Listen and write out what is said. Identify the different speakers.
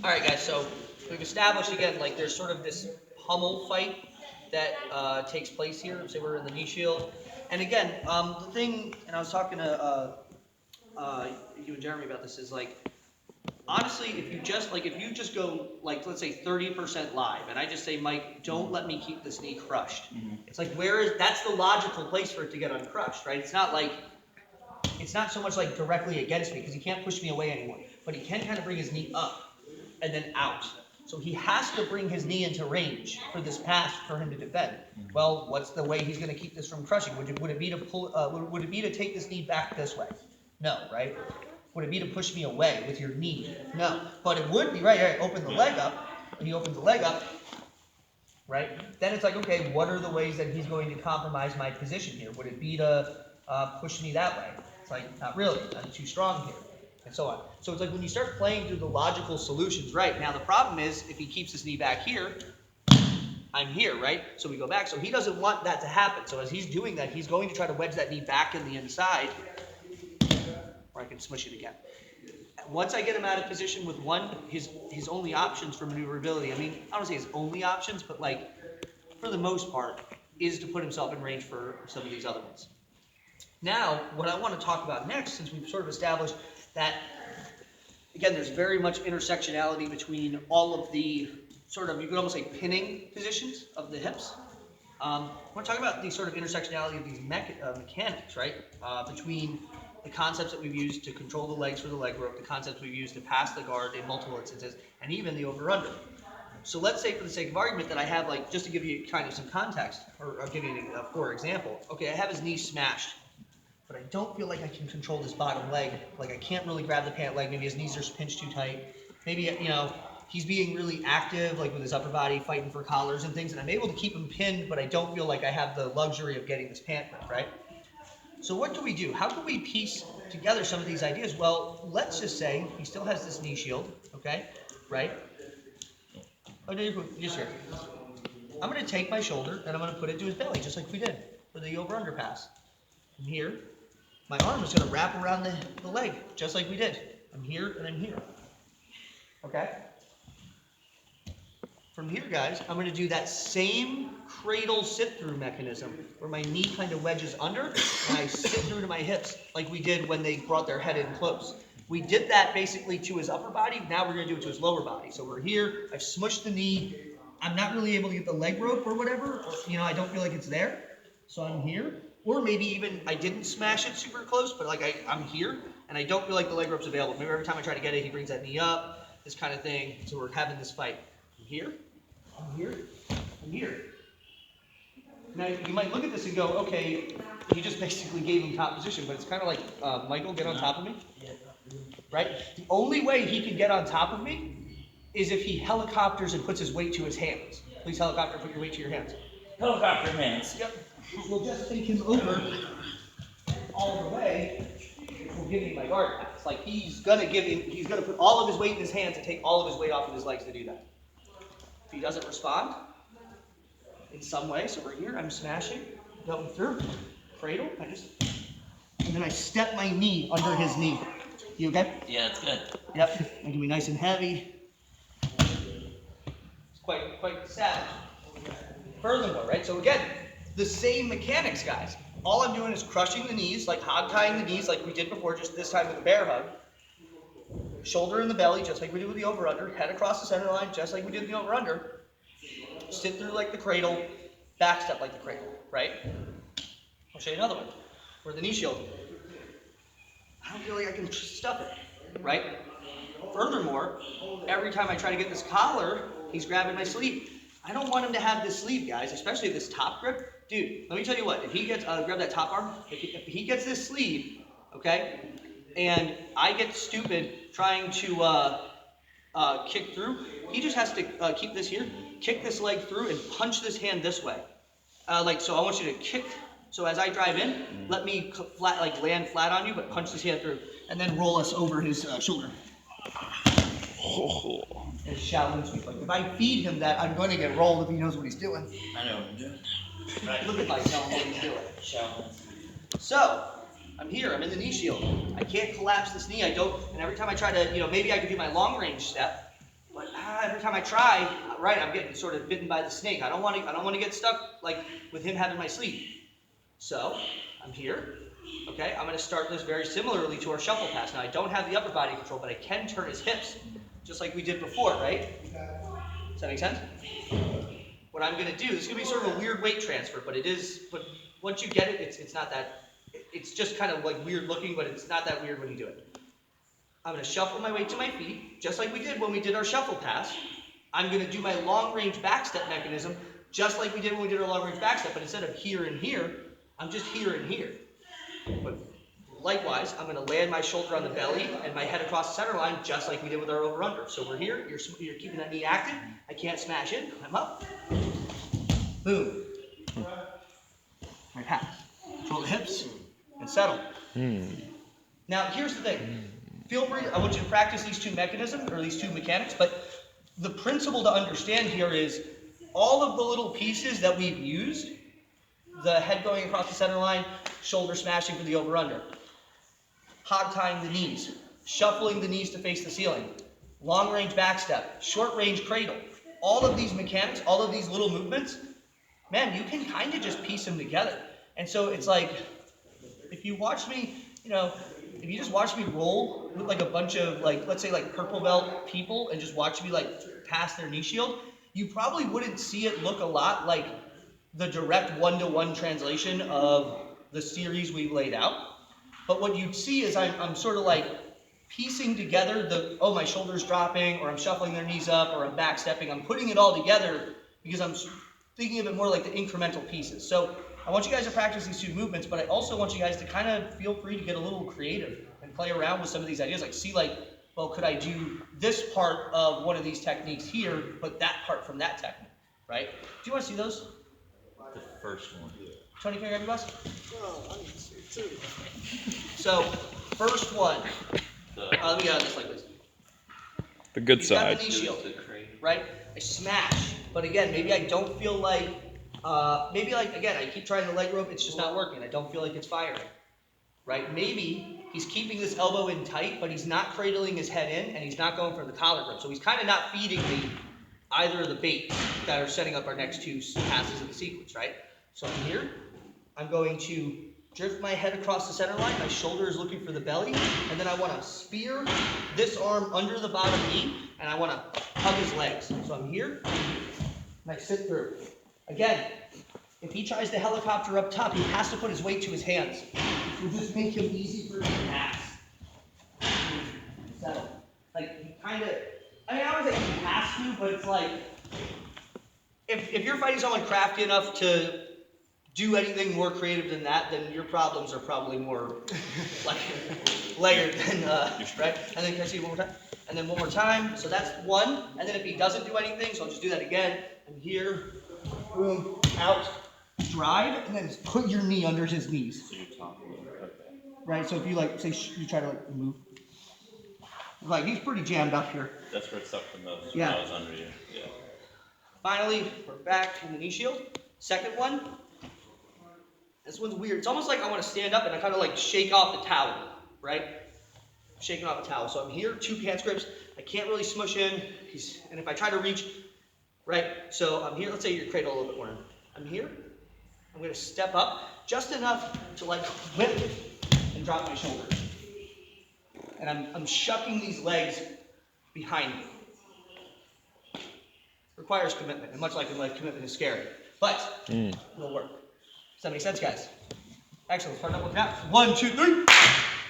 Speaker 1: All right, guys. So we've established again, like there's sort of this pummel fight that takes place here. Say we're in the knee shield, and again, the thing, and I was talking to you and Jeremy about this is like honestly, if you just go like let's say 30% live, and I just say Mike, don't let me keep this knee crushed. It's like that's the logical place for it to get uncrushed, right? It's not so much like directly against me because he can't push me away anymore, but he can kind of bring his knee up and then out. So he has to bring his knee into range for this pass for him to defend. Well, what's the way he's going to keep this from crushing? Would it be to pull? Would it be to take this knee back this way? No, right? Would it be to push me away with your knee? No, but it would be right. Right, open the leg up. When he opens the leg up, right? Then it's like, okay, what are the ways that he's going to compromise my position here? Would it be to push me that way? It's like, not really. I'm too strong here, and so on. So it's like when you start playing through the logical solutions, right? Now the problem is if he keeps his knee back here, I'm here, right? So we go back. So he doesn't want that to happen. So as he's doing that, he's going to try to wedge that knee back in the inside, or I can smush it again. Once I get him out of position with his only options for maneuverability, I mean, I don't say his only options, but like, for the most part, is to put himself in range for some of these other ones. Now, what I want to talk about next, since we've sort of established that, again, there's very much intersectionality between all of the sort of, you could almost say pinning positions of the hips. I want to talk about the sort of intersectionality of these mechanics, right? Between the concepts that we've used to control the legs for the leg rope, the concepts we've used to pass the guard in multiple instances, and even the over-under. So let's say for the sake of argument that I have, like, just to give you kind of some context, or I'll give you a for example, okay, I have his knee smashed, but I don't feel like I can control this bottom leg. Like I can't really grab the pant leg, maybe his knees are pinched too tight, maybe, he's being really active, like with his upper body, fighting for collars and things, and I'm able to keep him pinned, but I don't feel like I have the luxury of getting this pant grip, right? So what do we do? How can we piece together some of these ideas? Well, let's just say he still has this knee shield, okay, right? Oh, no, you're just here. I'm going to take my shoulder and I'm going to put it to his belly, just like we did for the over-under pass. From here, my arm is going to wrap around the leg, just like we did. I'm here and I'm here. Okay? From here, guys, I'm going to do that same cradle sit-through mechanism where my knee kind of wedges under and I sit through to my hips like we did when they brought their head in close. We did that basically to his upper body. Now we're going to do it to his lower body. So we're here. I've smushed the knee. I'm not really able to get the leg rope or whatever. I don't feel like it's there. So I'm here. Or maybe even I didn't smash it super close, but like I'm here and I don't feel like the leg rope's available. Maybe every time I try to get it, he brings that knee up, this kind of thing. So we're having this fight. I'm here. I'm here, I'm here. Now, you might look at this and go, okay, you just basically gave him top position, but it's kind of like, Michael, get on top of me, right? The only way he can get on top of me is if he helicopters and puts his weight to his hands. Please helicopter, put your weight to your hands.
Speaker 2: Helicopter hands.
Speaker 1: Yep. We'll just take him over all the way. We'll give him my guard pass. Like he's gonna put all of his weight in his hands and take all of his weight off of his legs to do that. If he doesn't respond in some way, so we're here, I'm smashing, going through, cradle, and then I step my knee under his knee. You okay?
Speaker 2: Yeah, it's good.
Speaker 1: Yep, it can be nice and heavy. It's quite savage. Furthermore, right, so again, the same mechanics, guys. All I'm doing is crushing the knees, like hog tying the knees like we did before, just this time with a bear hug. Shoulder in the belly, just like we did with the over-under. Head across the center line, just like we did with the over-under. Sit through like the cradle. Back step like the cradle, right? I'll show you another one. For the knee shield. I don't feel like I can stuff it, right? Furthermore, every time I try to get this collar, he's grabbing my sleeve. I don't want him to have this sleeve, guys, especially this top grip. Dude, let me tell you what. If he gets, grab that top arm. If he gets this sleeve, okay, and I get stupid trying to kick through, he just has to keep this here, kick this leg through, and punch this hand this way. So I want you to kick. So as I drive in, let me land flat on you, but punch this hand through, and then roll us over his shoulder. It's Shaolin sweep. Like if I feed him that, I'm going to get rolled if he knows what he's doing.
Speaker 2: I know what I'm doing.
Speaker 1: Right. Look at tell him what he's doing.
Speaker 2: Shaolin.
Speaker 1: So I'm here. I'm in the knee shield. I can't collapse this knee. I don't. And every time I try to, maybe I could do my long range step, every time I try, right, I'm getting sort of bitten by the snake. I don't want to get stuck like with him having my sleeve. So I'm here. Okay, I'm going to start this very similarly to our shuffle pass. Now I don't have the upper body control, but I can turn his hips, just like we did before, right? Does that make sense? What I'm going to do, this is going to be sort of a weird weight transfer, but once you get it, it's not that, it's just kind of like weird looking, but it's not that weird when you do it. I'm going to shuffle my weight to my feet, just like we did when we did our shuffle pass. I'm going to do my long range back step mechanism, just like we did when we did our long range back step, but instead of here and here, I'm just here and here. But likewise, I'm going to land my shoulder on the belly and my head across the center line, just like we did with our over-under. So we're here, you're keeping that knee active. I can't smash in. I'm up. Boom. My pass. Control the hips and settle. Now, here's the thing. Feel free, I want you to practice these two mechanisms, or these two mechanics, but the principle to understand here is all of the little pieces that we've used, the head going across the center line, shoulder smashing for the over-under, hog tying the knees, shuffling the knees to face the ceiling, long range back step, short range cradle, all of these mechanics, all of these little movements, man, you can kind of just piece them together. And so it's like, if you watch me, if you just watch me roll with like a bunch of like, let's say like purple belt people and just watch me like pass their knee shield, you probably wouldn't see it look a lot like the direct one-to-one translation of the series we've laid out. But what you'd see is I'm sort of like piecing together my shoulder's dropping, or I'm shuffling their knees up, or I'm back stepping. I'm putting it all together because I'm thinking of it more like the incremental pieces. So I want you guys to practice these two movements, but I also want you guys to kind of feel free to get a little creative and play around with some of these ideas. Like see like, well, could I do this part of one of these techniques here, but that part from that technique, right? Do you want to see those?
Speaker 2: The first one.
Speaker 1: Tony, can I grab your bus?
Speaker 3: Oh, I need to see it too.
Speaker 1: So, first one. Let me get out of this like this.
Speaker 4: The good
Speaker 1: You've
Speaker 4: side.
Speaker 1: got the knee shield, right? I smash, but again, maybe I don't feel like, again, I keep trying the leg rope, it's just not working. I don't feel like it's firing, right? Maybe he's keeping this elbow in tight, but he's not cradling his head in, and he's not going for the collar grip. So he's kind of not feeding me either of the baits that are setting up our next two passes in the sequence, right? So I'm here. I'm going to drift my head across the center line. My shoulder is looking for the belly. And then I want to spear this arm under the bottom knee, and I want to hug his legs. So I'm here, and I sit through. Again, if he tries to helicopter up top, he has to put his weight to his hands. It will just make him easy for him to pass. Settle. Like, he kind of, I always say he has to, but it's like, if you're fighting someone crafty enough to do anything more creative than that, then your problems are probably more like layered than, right? And then can I see it one more time? And then one more time. So that's one. And then if he doesn't do anything, so I'll just do that again. I'm here, boom, out, drive, and then just put your knee under his knees.
Speaker 2: So you're talking. Okay.
Speaker 1: Right? So if you like, say, you try to like move. Like, he's pretty jammed up here.
Speaker 2: That's where it sucked the most.
Speaker 1: Yeah.
Speaker 2: When I was under you. Yeah.
Speaker 1: Finally, we're back in the knee shield. Second one. This one's weird. It's almost like I want to stand up and I kind of like shake off the towel, right? Shaking off the towel. So I'm here, two pants grips. I can't really smush in. And if I try to reach, right? So I'm here. Let's say your cradle a little bit more. I'm here. I'm going to step up just enough to like whip and drop my shoulders. And I'm shucking these legs behind me. It requires commitment, and much like in life, commitment is scary, but it'll work. Does that make sense, guys? Excellent. Start up with that. 1, 2, 3.